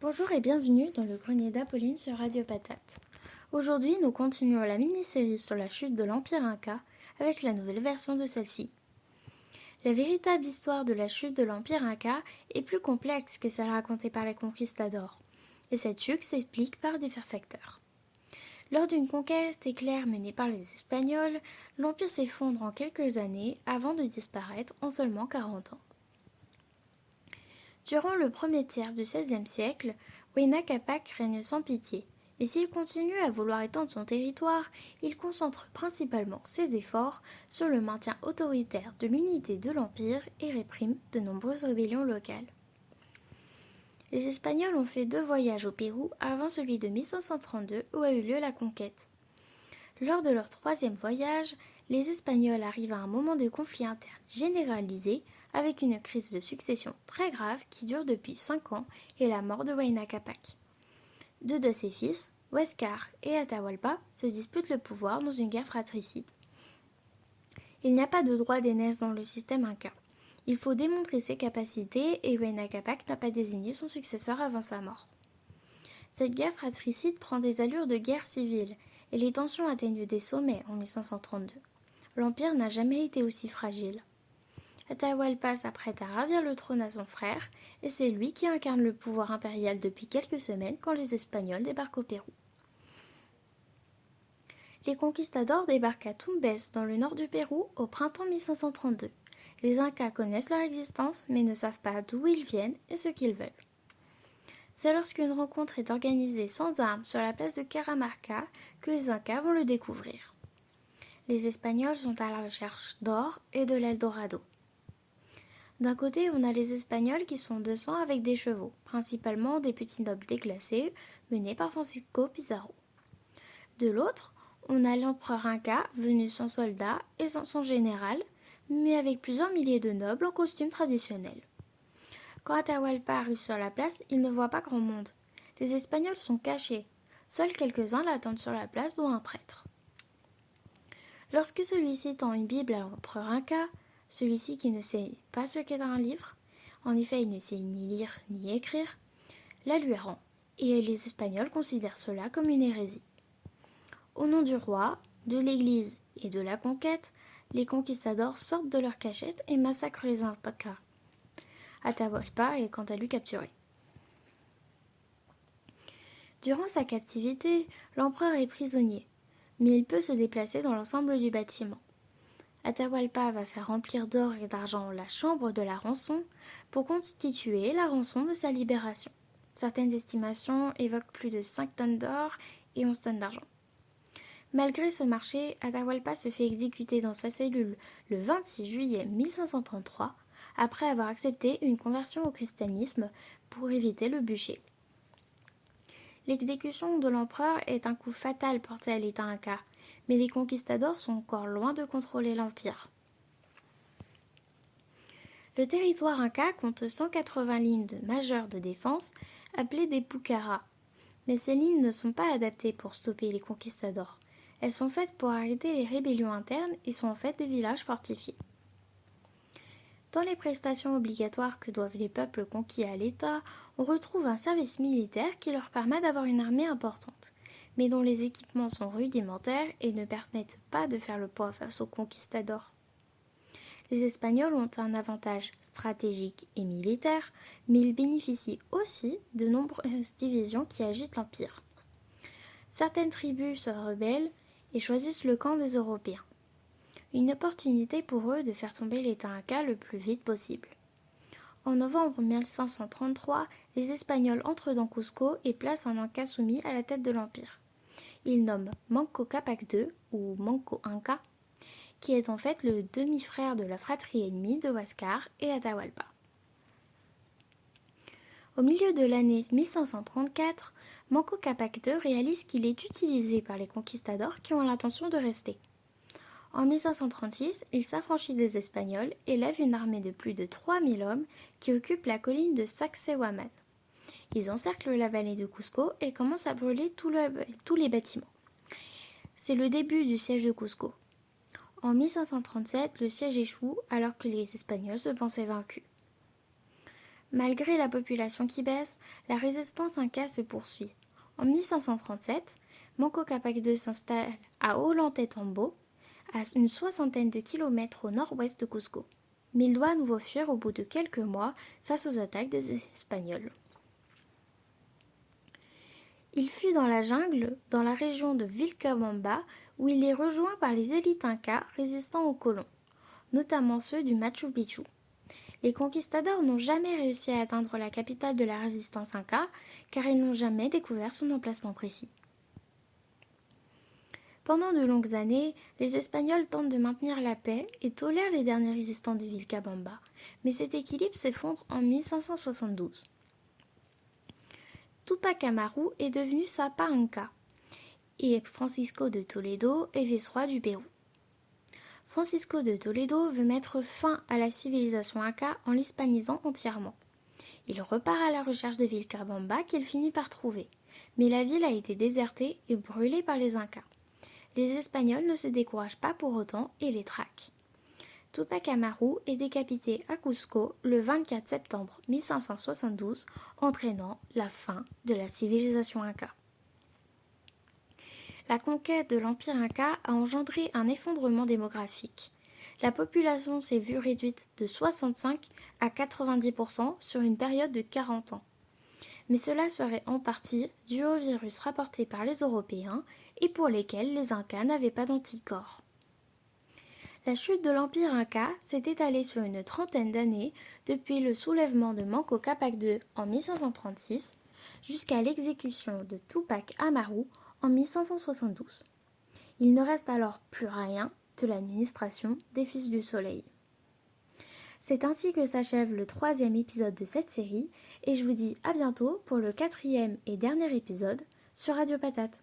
Bonjour et bienvenue dans le grenier d'Apolline sur Radio Patate. Aujourd'hui, nous continuons la mini-série sur la chute de l'Empire Inca avec la nouvelle version de celle-ci. La véritable histoire de la chute de l'Empire Inca est plus complexe que celle racontée par les conquistadors, et cette chute s'explique par divers facteurs. Lors d'une conquête éclair menée par les Espagnols, l'Empire s'effondre en quelques années avant de disparaître en seulement 40 ans. Durant le premier tiers du XVIe siècle, Huayna Capac règne sans pitié, et s'il continue à vouloir étendre son territoire, il concentre principalement ses efforts sur le maintien autoritaire de l'unité de l'Empire et réprime de nombreuses rébellions locales. Les Espagnols ont fait 2 voyages au Pérou avant celui de 1532 où a eu lieu la conquête. Lors de leur 3e voyage, les Espagnols arrivent à un moment de conflit interne généralisé avec une crise de succession très grave qui dure depuis 5 ans et la mort de Huayna Capac. 2 de ses fils, Huáscar et Atahualpa, se disputent le pouvoir dans une guerre fratricide. Il n'y a pas de droit d'aînesse dans le système inca. Il faut démontrer ses capacités et Huayna Capac n'a pas désigné son successeur avant sa mort. Cette guerre fratricide prend des allures de guerre civile et les tensions atteignent des sommets en 1532. L'Empire n'a jamais été aussi fragile. Atahualpa s'apprête à ravir le trône à son frère, et c'est lui qui incarne le pouvoir impérial depuis quelques semaines quand les Espagnols débarquent au Pérou. Les conquistadors débarquent à Tumbes, dans le nord du Pérou, au printemps 1532. Les Incas connaissent leur existence, mais ne savent pas d'où ils viennent et ce qu'ils veulent. C'est lorsqu'une rencontre est organisée sans armes sur la place de Caramarca que les Incas vont le découvrir. Les Espagnols sont à la recherche d'or et de l'Eldorado. D'un côté, on a les Espagnols qui sont 200 avec des chevaux, principalement des petits nobles déclassés, menés par Francisco Pizarro. De l'autre, on a l'empereur Inca, venu sans soldats et sans son général, mais avec plusieurs milliers de nobles en costume traditionnel. Quand Atahualpa arrive sur la place, il ne voit pas grand monde. Les Espagnols sont cachés. Seuls quelques-uns l'attendent sur la place, dont un prêtre. Lorsque celui-ci tend une Bible à l'empereur Inca, celui-ci qui ne sait pas ce qu'est un livre, en effet il ne sait ni lire ni écrire, la lui rend, et les Espagnols considèrent cela comme une hérésie. Au nom du roi, de l'Église et de la conquête, les conquistadors sortent de leur cachette et massacrent les Incas. Atahualpa est quant à lui capturé. Durant sa captivité, l'empereur est prisonnier, mais il peut se déplacer dans l'ensemble du bâtiment. Atahualpa va faire remplir d'or et d'argent la chambre de la rançon pour constituer la rançon de sa libération. Certaines estimations évoquent plus de 5 tonnes d'or et 11 tonnes d'argent. Malgré ce marché, Atahualpa se fait exécuter dans sa cellule le 26 juillet 1533 après avoir accepté une conversion au christianisme pour éviter le bûcher. L'exécution de l'empereur est un coup fatal porté à l'État inca, mais les conquistadors sont encore loin de contrôler l'empire. Le territoire inca compte 180 lignes majeures de défense, appelées des pucarás, mais ces lignes ne sont pas adaptées pour stopper les conquistadors. Elles sont faites pour arrêter les rébellions internes et sont en fait des villages fortifiés. Dans les prestations obligatoires que doivent les peuples conquis à l'État, on retrouve un service militaire qui leur permet d'avoir une armée importante, mais dont les équipements sont rudimentaires et ne permettent pas de faire le poids face aux conquistadors. Les Espagnols ont un avantage stratégique et militaire, mais ils bénéficient aussi de nombreuses divisions qui agitent l'Empire. Certaines tribus se rebellent et choisissent le camp des Européens. Une opportunité pour eux de faire tomber l'État inca le plus vite possible. En novembre 1533, les Espagnols entrent dans Cusco et placent un Inca soumis à la tête de l'Empire. Ils nomment Manco Capac II, ou Manco Inca, qui est en fait le demi-frère de la fratrie ennemie de Huáscar et Atahualpa. Au milieu de l'année 1534, Manco Capac II réalise qu'il est utilisé par les conquistadors qui ont l'intention de rester. En 1536, il s'affranchit des Espagnols et lève une armée de plus de 3000 hommes qui occupent la colline de Sacsayhuaman. Ils encerclent la vallée de Cusco et commencent à brûler tous les bâtiments. C'est le début du siège de Cusco. En 1537, le siège échoue alors que les Espagnols se pensaient vaincus. Malgré la population qui baisse, la résistance inca se poursuit. En 1537, Manco Cápac II s'installe à Ollantaytambo, à une soixantaine de kilomètres au nord-ouest de Cusco. Mais il doit à nouveau fuir au bout de quelques mois face aux attaques des Espagnols. Il fuit dans la jungle, dans la région de Vilcabamba, où il est rejoint par les élites incas résistant aux colons, notamment ceux du Machu Picchu. Les conquistadors n'ont jamais réussi à atteindre la capitale de la résistance inca, car ils n'ont jamais découvert son emplacement précis. Pendant de longues années, les Espagnols tentent de maintenir la paix et tolèrent les derniers résistants de Vilcabamba, mais cet équilibre s'effondre en 1572. Tupac Amaru est devenu Sapa Inca et Francisco de Toledo est vice-roi du Pérou. Francisco de Toledo veut mettre fin à la civilisation inca en l'hispanisant entièrement. Il repart à la recherche de Vilcabamba qu'il finit par trouver, mais la ville a été désertée et brûlée par les Incas. Les Espagnols ne se découragent pas pour autant et les traquent. Tupac Amaru est décapité à Cusco le 24 septembre 1572, entraînant la fin de la civilisation inca. La conquête de l'Empire inca a engendré un effondrement démographique. La population s'est vue réduite de 65 à 90% sur une période de 40 ans. Mais cela serait en partie dû au virus rapporté par les Européens et pour lesquels les Incas n'avaient pas d'anticorps. La chute de l'Empire Inca s'est étalée sur une trentaine d'années depuis le soulèvement de Manco Cápac II en 1536 jusqu'à l'exécution de Tupac Amaru en 1572. Il ne reste alors plus rien de l'administration des Fils du Soleil. C'est ainsi que s'achève le 3e épisode de cette série et je vous dis à bientôt pour le 4e et dernier épisode sur Radio Patate.